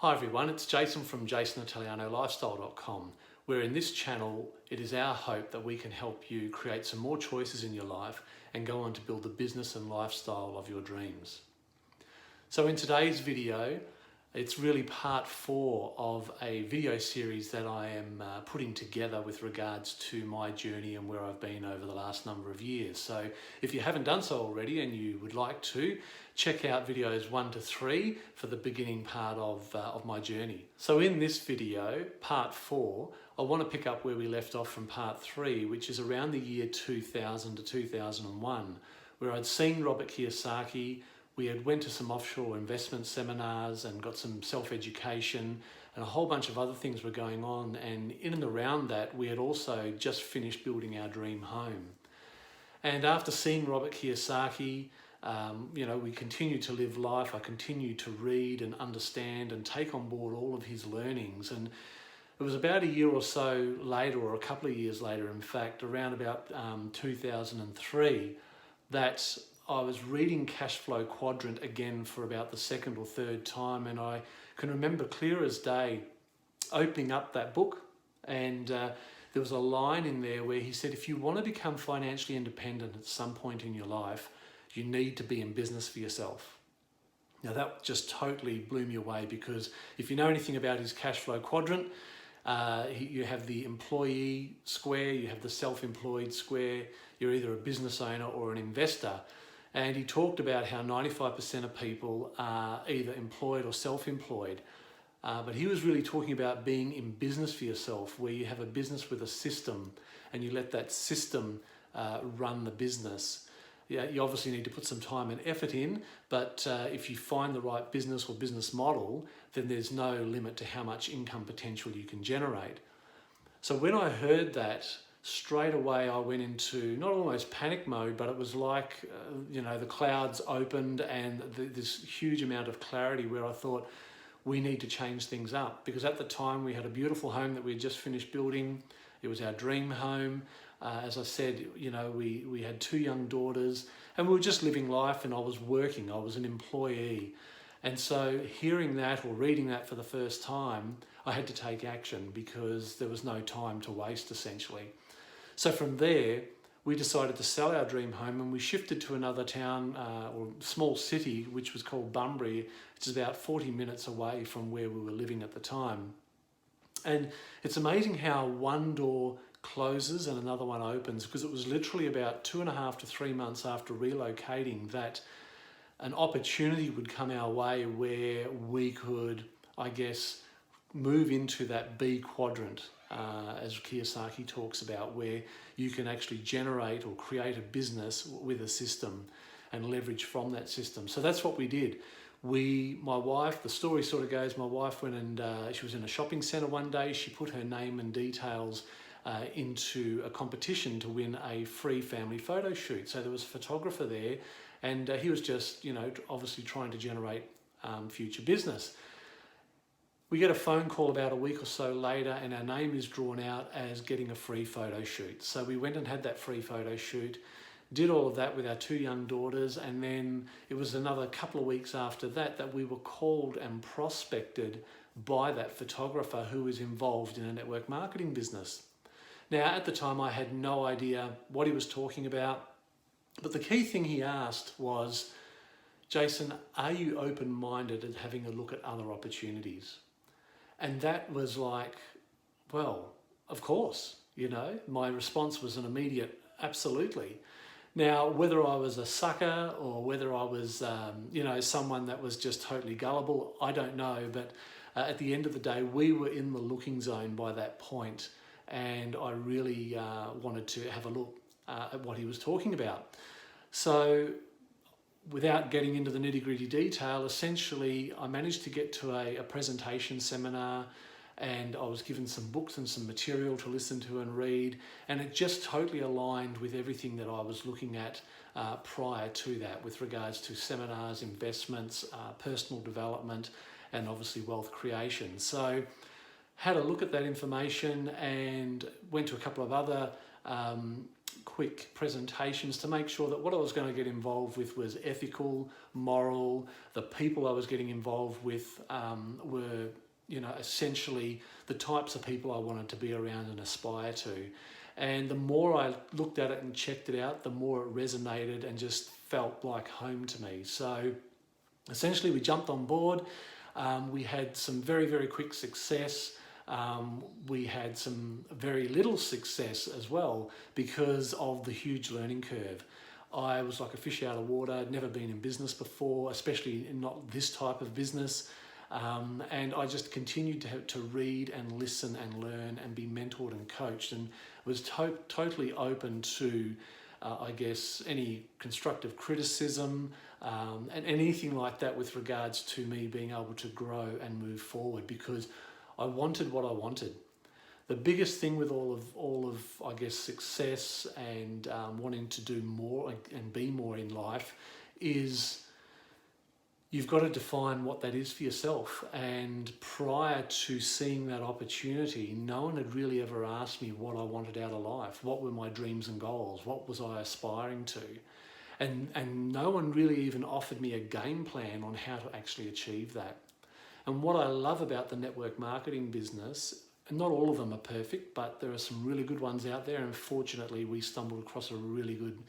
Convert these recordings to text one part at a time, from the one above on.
Hi everyone, it's Jason from jasonitalianolifestyle.com, where in this channel it is our hope that we can help you create some more choices in your life and go on to build the business and lifestyle of your dreams. So in today's video, it's really part 4 of a video series that I am putting together with regards to my journey and where I've been over the last number of years. So if you haven't done so already and you would like to, check out videos 1 to 3 for the beginning part of my journey. So in this video, part 4, I want to pick up where we left off from part 3, which is around the year 2000 to 2001, where I'd seen Robert Kiyosaki. We had went to some offshore investment seminars and got some self-education, and a whole bunch of other things were going on. And in and around that, we had also just finished building our dream home. And after seeing Robert Kiyosaki, we continued to live life. I continued to read and understand and take on board all of his learnings. And it was about a year or so later, or a couple of years later, in fact, around about 2003, that I was reading Cashflow Quadrant again for about the second or third time, and I can remember clear as day opening up that book, and there was a line in there where he said, if you want to become financially independent at some point in your life, you need to be in business for yourself. Now that just totally blew me away, because if you know anything about his Cashflow Quadrant, you have the employee square, you have the self-employed square, you're either a business owner or an investor. And he talked about how 95% of people are either employed or self-employed. But he was really talking about being in business for yourself, where you have a business with a system and you let that system run the business. Yeah, you obviously need to put some time and effort in, but if you find the right business or business model, then there's no limit to how much income potential you can generate. So when I heard that, straight away I went into not almost panic mode, but it was like, the clouds opened and this huge amount of clarity, where I thought we need to change things up. Because at the time we had a beautiful home that we had just finished building. It was our dream home. As I said, we had 2 young daughters and we were just living life, and I was working, I was an employee. And so hearing that or reading that for the first time, I had to take action because there was no time to waste, essentially. So from there, we decided to sell our dream home, and we shifted to another town or small city, which was called Bunbury, which is about 40 minutes away from where we were living at the time. And it's amazing how one door closes and another one opens, because it was literally about 2.5 to 3 months after relocating that an opportunity would come our way where we could, move into that B quadrant, as Kiyosaki talks about, where you can actually generate or create a business with a system and leverage from that system. So that's what we did. My wife, the story sort of goes, my wife went and she was in a shopping centre one day. She put her name and details into a competition to win a free family photo shoot. So there was a photographer there, and he was just, obviously trying to generate future business. We get a phone call about a week or so later, and our name is drawn out as getting a free photo shoot. So we went and had that free photo shoot, did all of that with our 2 young daughters, and then it was another couple of weeks after that we were called and prospected by that photographer who was involved in a network marketing business. Now, at the time, I had no idea what he was talking about, but the key thing he asked was, Jason, are you open-minded at having a look at other opportunities? And that was like, well, of course, my response was an immediate absolutely. Now, whether I was a sucker or whether I was, someone that was just totally gullible, I don't know. But at the end of the day, we were in the looking zone by that point, and I really wanted to have a look at what he was talking about. So without getting into the nitty-gritty detail, essentially I managed to get to a presentation seminar, and I was given some books and some material to listen to and read, and it just totally aligned with everything that I was looking at prior to that, with regards to seminars, investments, personal development, and obviously wealth creation. So had a look at that information and went to a couple of other quick presentations to make sure that what I was going to get involved with was ethical, moral. The people I was getting involved with were, essentially the types of people I wanted to be around and aspire to. And the more I looked at it and checked it out, the more it resonated and just felt like home to me. So essentially we jumped on board. We had some very, very quick success. We had some very little success as well because of the huge learning curve. I was like a fish out of water. I'd never been in business before, especially not this type of business. And I just continued to read and listen and learn and be mentored and coached, and was totally open to, any constructive criticism and anything like that with regards to me being able to grow and move forward, because I wanted what I wanted. The biggest thing with all of success and wanting to do more and be more in life is you've got to define what that is for yourself. And prior to seeing that opportunity, no one had really ever asked me what I wanted out of life. What were my dreams and goals? What was I aspiring to? And no one really even offered me a game plan on how to actually achieve that. And what I love about the network marketing business, and not all of them are perfect, but there are some really good ones out there. And fortunately, we stumbled across a really good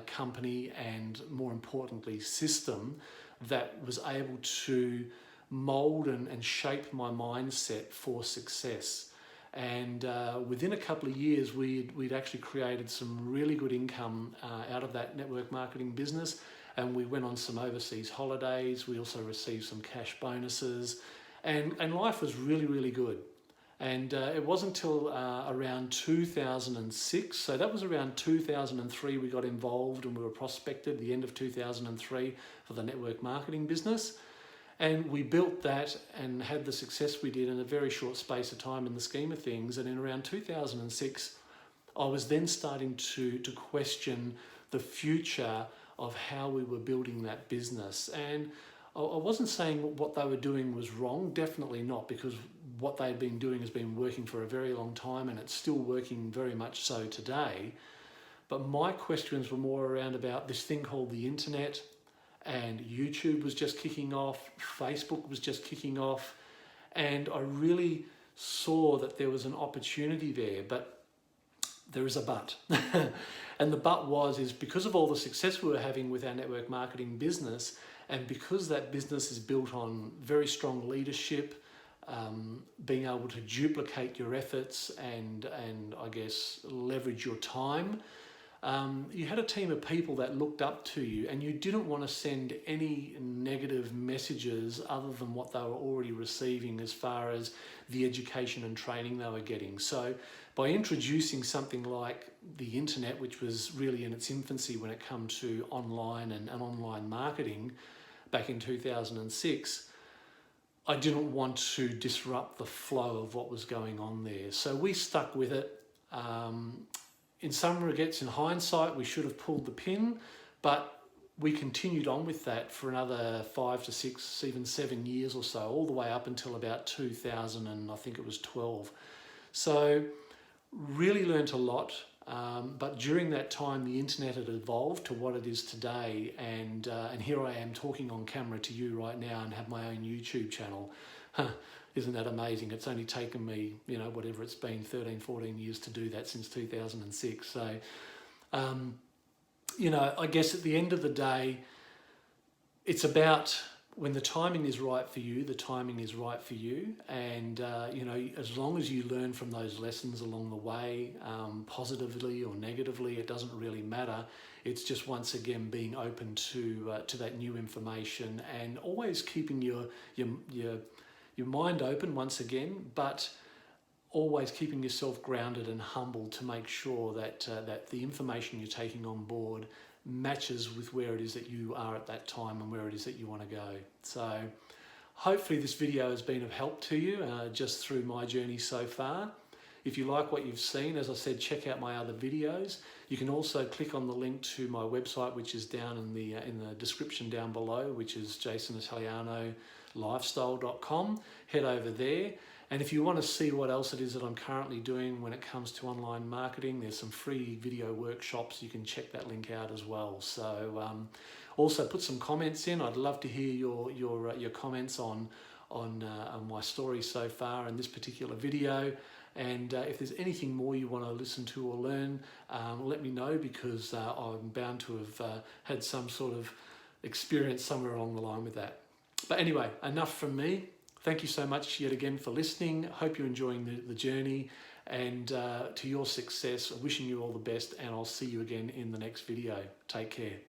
company and, more importantly, system that was able to mold and shape my mindset for success. And within a couple of years, we'd actually created some really good income out of that network marketing business. And we went on some overseas holidays. We also received some cash bonuses, and life was really, really good. And it wasn't until around 2006, so that was around 2003 we got involved and we were prospected, the end of 2003, for the network marketing business. And we built that and had the success we did in a very short space of time in the scheme of things. And in around 2006, I was then starting to question the future of how we were building that business. And I wasn't saying what they were doing was wrong, definitely not, because what they'd been doing has been working for a very long time and it's still working very much so today. But my questions were more around about this thing called the internet, and YouTube was just kicking off, Facebook was just kicking off, and I really saw that there was an opportunity there, but there is a but. And the but is because of all the success we were having with our network marketing business, and because that business is built on very strong leadership, being able to duplicate your efforts and leverage your time, you had a team of people that looked up to you, and you didn't want to send any negative messages other than what they were already receiving as far as the education and training they were getting. So by introducing something like the internet, which was really in its infancy when it came to online and online marketing back in 2006, I didn't want to disrupt the flow of what was going on there. So we stuck with it. In some regards, in hindsight, we should have pulled the pin, but we continued on with that for another 5 to 6, even 7 years or so, all the way up until about 2000 and I think it was 12. So really learnt a lot, but during that time the internet had evolved to what it is today, and here I am talking on camera to you right now and have my own YouTube channel. Isn't that amazing? It's only taken me, whatever it's been, 13, 14 years to do that since 2006. So, I guess at the end of the day, it's about when the timing is right for you, the timing is right for you. And, as long as you learn from those lessons along the way, positively or negatively, it doesn't really matter. It's just, once again, being open to that new information and always keeping your mind open once again, but always keeping yourself grounded and humble to make sure that the information you're taking on board matches with where it is that you are at that time and where it is that you want to go. So hopefully this video has been of help to you just through my journey so far. If you like what you've seen, as I said, check out my other videos. You can also click on the link to my website, which is down in the description down below, which is jasonitaliano.com. lifestyle.com. Head over there. And if you want to see what else it is that I'm currently doing when it comes to online marketing, there's some free video workshops. You can check that link out as well. So also put some comments in. I'd love to hear your comments on my story so far in this particular video. And if there's anything more you want to listen to or learn, let me know, because I'm bound to have had some sort of experience somewhere along the line with that. But anyway, enough from me. Thank you so much yet again for listening. Hope you're enjoying the journey, and to your success, wishing you all the best, and I'll see you again in the next video. Take care.